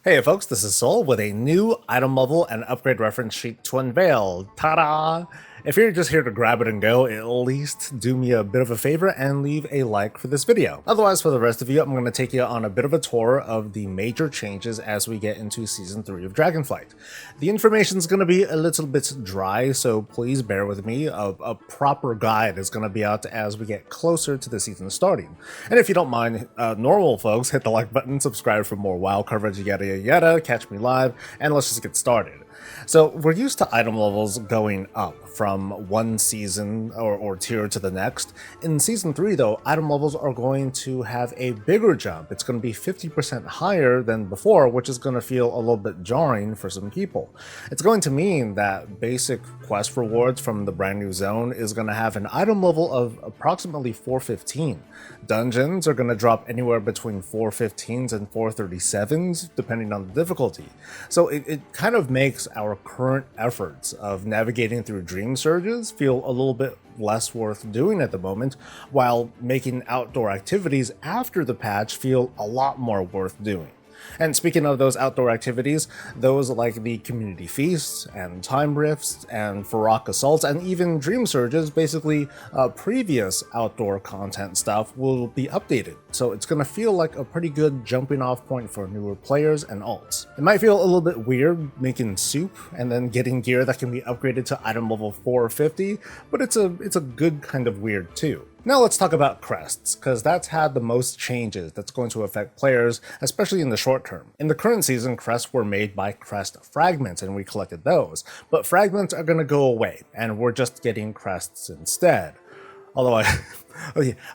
Hey folks, this is Soul with a new item level and upgrade reference sheet to unveil. Ta-da! If you're just here to grab it and go, at least do me a bit of a favor and leave a like for this video. Otherwise, for the rest of you, I'm going to take you on a bit of a tour of the major changes as we get into Season 3 of Dragonflight. The information is going to be a little bit dry, so please bear with me. A proper guide is going to be out as we get closer to the season starting. And if you don't mind, normal folks, hit the like button, subscribe for more WoW coverage, yada yada yada, catch me live, and let's just get started. So we're used to item levels going up from one season or tier to the next. In Season 3 though, item levels are going to have a bigger jump. It's going to be 50% higher than before, which is going to feel a little bit jarring for some people. It's going to mean that basic quest rewards from the brand new zone is going to have an item level of approximately 415. Dungeons are going to drop anywhere between 415s and 437s depending on the difficulty. So it kind of makes our current efforts of navigating through dream surges feel a little bit less worth doing at the moment, while making outdoor activities after the patch feel a lot more worth doing. And speaking of those outdoor activities, those like the community feasts and time rifts and Farrak assaults and even dream surges, basically previous outdoor content stuff, will be updated. So it's going to feel like a pretty good jumping off point for newer players and alts. It might feel a little bit weird making soup and then getting gear that can be upgraded to item level 450, but it's a good kind of weird too. Now let's talk about crests, because that's had the most changes that's going to affect players, especially in the short term. In the current season, crests were made by crest fragments and we collected those, but fragments are going to go away and we're just getting crests instead. Although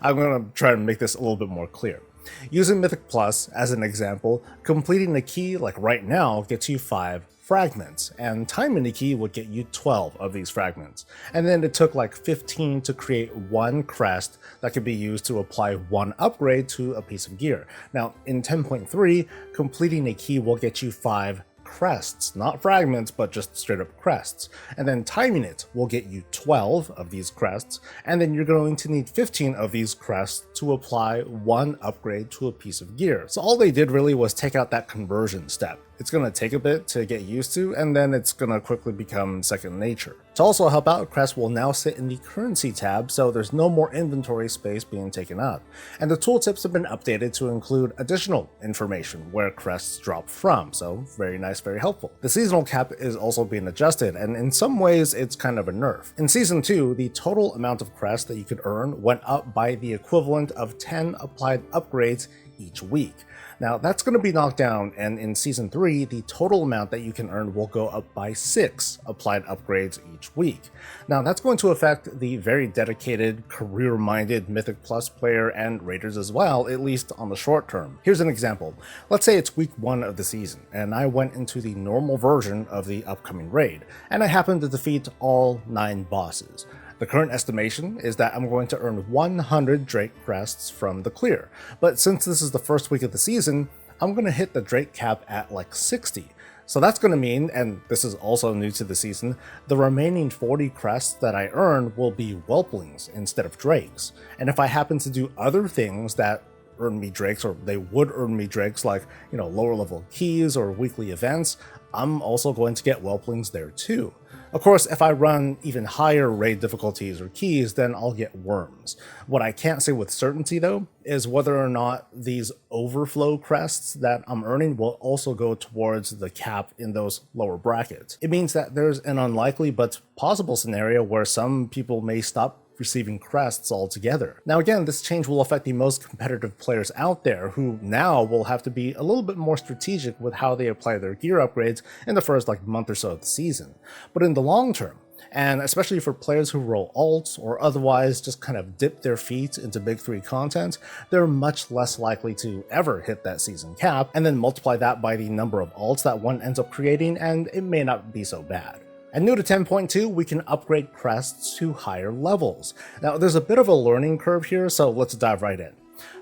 I'm going to try and make this a little bit more clear. Using Mythic Plus as an example, completing a key like right now gets you 5 fragments, and timing the key would get you 12 of these fragments. And then it took like 15 to create one crest that could be used to apply one upgrade to a piece of gear. Now in 10.3, completing a key will get you 5 crests, not fragments, but just straight up crests. And then timing it will get you 12 of these crests, and then you're going to need 15 of these crests to apply one upgrade to a piece of gear. So all they did really was take out that conversion step. It's going to take a bit to get used to, and then it's going to quickly become second nature. To also help out, crests will now sit in the currency tab, so there's no more inventory space being taken up. And the tooltips have been updated to include additional information where crests drop from, so very nice, very helpful. The seasonal cap is also being adjusted, and in some ways it's kind of a nerf. In Season 2, the total amount of crests that you could earn went up by the equivalent of 10 applied upgrades each week. Now that's going to be knocked down, and in Season 3, the total amount that you can earn will go up by 6 applied upgrades each week. Now that's going to affect the very dedicated, career-minded Mythic Plus player and raiders as well, at least on the short term. Here's an example. Let's say it's week 1 of the season, and I went into the normal version of the upcoming raid, and I happened to defeat all 9 bosses. The current estimation is that I'm going to earn 100 Drake crests from the clear, but since this is the first week of the season, I'm going to hit the Drake cap at like 60. So that's going to mean, and this is also new to the season, the remaining 40 crests that I earn will be whelplings instead of drakes. And if I happen to do other things that earn me drakes, or they would earn me drakes, like, lower level keys or weekly events, I'm also going to get whelplings there too. Of course, if I run even higher raid difficulties or keys, then I'll get worms. What I can't say with certainty though, is whether or not these overflow crests that I'm earning will also go towards the cap in those lower brackets. It means that there's an unlikely but possible scenario where some people may stop receiving crests altogether. Now again, this change will affect the most competitive players out there, who now will have to be a little bit more strategic with how they apply their gear upgrades in the first month or so of the season. But in the long term, and especially for players who roll alts or otherwise just kind of dip their feet into Big 3 content, they're much less likely to ever hit that season cap, and then multiply that by the number of alts that one ends up creating, and it may not be so bad. And new to 10.2, we can upgrade crests to higher levels. Now there's a bit of a learning curve here, so let's dive right in.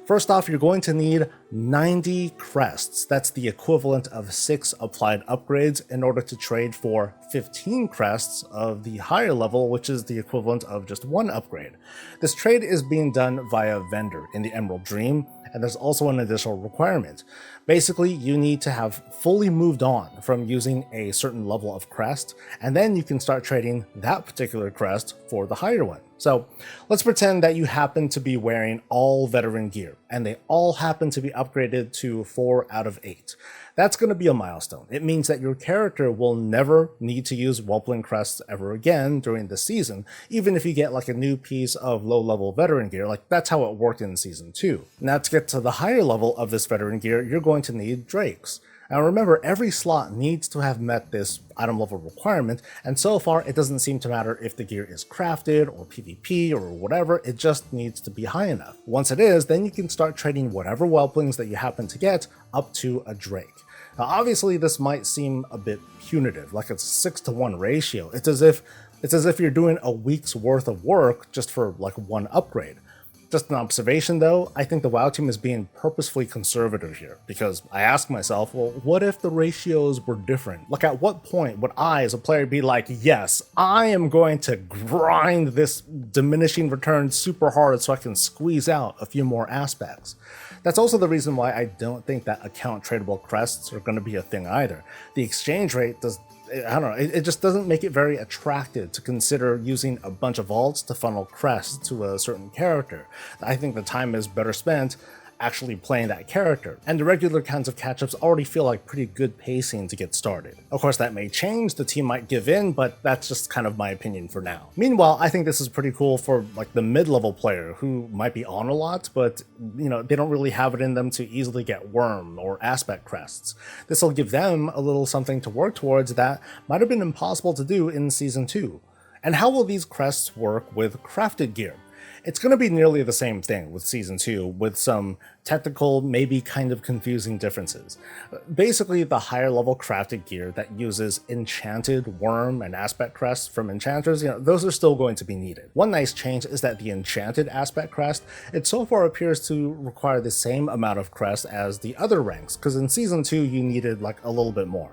First off, you're going to need 90 crests. That's the equivalent of 6 applied upgrades in order to trade for 15 crests of the higher level, which is the equivalent of just 1 upgrade. This trade is being done via vendor in the Emerald Dream, and there's also an additional requirement. Basically, you need to have fully moved on from using a certain level of crest, and then you can start trading that particular crest for the higher one. So let's pretend that you happen to be wearing all veteran gear, and they all happen to be upgraded to 4 out of 8. That's going to be a milestone. It means that your character will never need to use Whelpling crests ever again during the season, even if you get like a new piece of low-level veteran gear. Like, that's how it worked in Season 2. Now, to get to the higher level of this veteran gear, you're going to need drakes. Now remember, every slot needs to have met this item level requirement, and so far it doesn't seem to matter if the gear is crafted or PvP or whatever, it just needs to be high enough. Once it is, then you can start trading whatever whelplings that you happen to get up to a drake. Now obviously this might seem a bit punitive, like it's a 6-to-1 ratio. It's as if you're doing a week's worth of work just for like 1 upgrade. Just an observation though, I think the WoW team is being purposefully conservative here, because I ask myself, well, what if the ratios were different? Like, at what point would I as a player be like, yes, I am going to grind this diminishing return super hard so I can squeeze out a few more aspects? That's also the reason why I don't think that account tradable crests are going to be a thing either. The exchange rate does, I don't know, it just doesn't make it very attractive to consider using a bunch of vaults to funnel crests to a certain character. I think the time is better spent actually playing that character, and the regular kinds of catch-ups already feel like pretty good pacing to get started. Of course, that may change, the team might give in, but that's just kind of my opinion for now. Meanwhile, I think this is pretty cool for like the mid-level player who might be on a lot, but you know, they don't really have it in them to easily get worm or aspect crests. This will give them a little something to work towards that might have been impossible to do in Season 2. And how will these crests work with crafted gear? It's going to be nearly the same thing with Season 2, with some technical, maybe kind of confusing differences. Basically, the higher level crafted gear that uses enchanted worm and aspect crests from enchanters, those are still going to be needed. One nice change is that the enchanted aspect crest, it so far appears to require the same amount of crest as the other ranks, because in Season 2 you needed like a little bit more.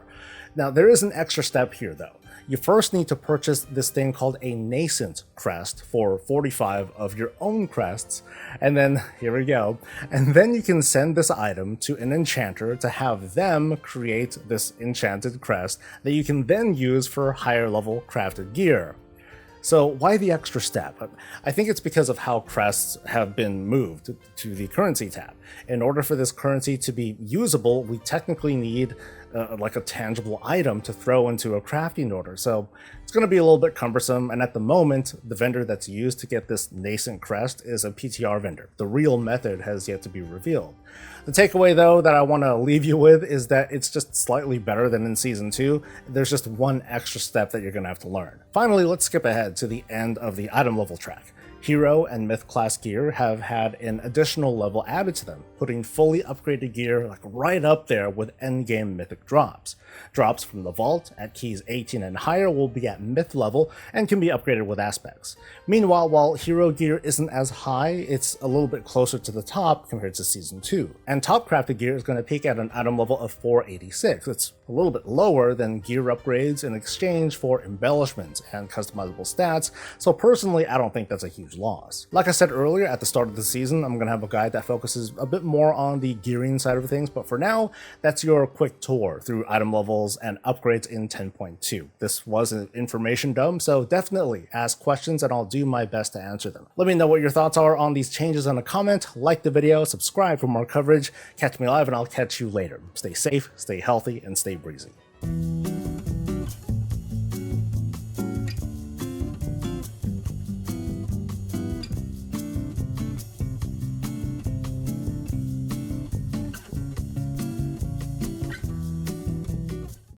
Now there is an extra step here though. You first need to purchase this thing called a nascent crest for 45 of your own crests, and then, here we go, and then you can send this item to an enchanter to have them create this enchanted crest that you can then use for higher level crafted gear. So why the extra step? I think it's because of how crests have been moved to the currency tab. In order for this currency to be usable, we technically need like a tangible item to throw into a crafting order. So it's going to be a little bit cumbersome, and at the moment, the vendor that's used to get this nascent crest is a PTR vendor. The real method has yet to be revealed. The takeaway though that I want to leave you with is that it's just slightly better than in Season 2. There's just one extra step that you're going to have to learn. Finally, let's skip ahead to the end of the item level track. Hero and Myth class gear have had an additional level added to them, putting fully upgraded gear like right up there with endgame Mythic drops. Drops from the vault at keys 18 and higher will be at Myth level and can be upgraded with aspects. Meanwhile, while hero gear isn't as high, it's a little bit closer to the top compared to Season 2. And top crafted gear is going to peak at an item level of 486. It's a little bit lower than gear upgrades in exchange for embellishments and customizable stats, so personally I don't think that's a huge loss. Like I said earlier, at the start of the season, I'm going to have a guide that focuses a bit more on the gearing side of things, but for now, that's your quick tour through item levels and upgrades in 10.2. This was an information dump, so definitely ask questions and I'll do my best to answer them. Let me know what your thoughts are on these changes in a comment, like the video, subscribe for more coverage, catch me live, and I'll catch you later. Stay safe, stay healthy, and stay breezy.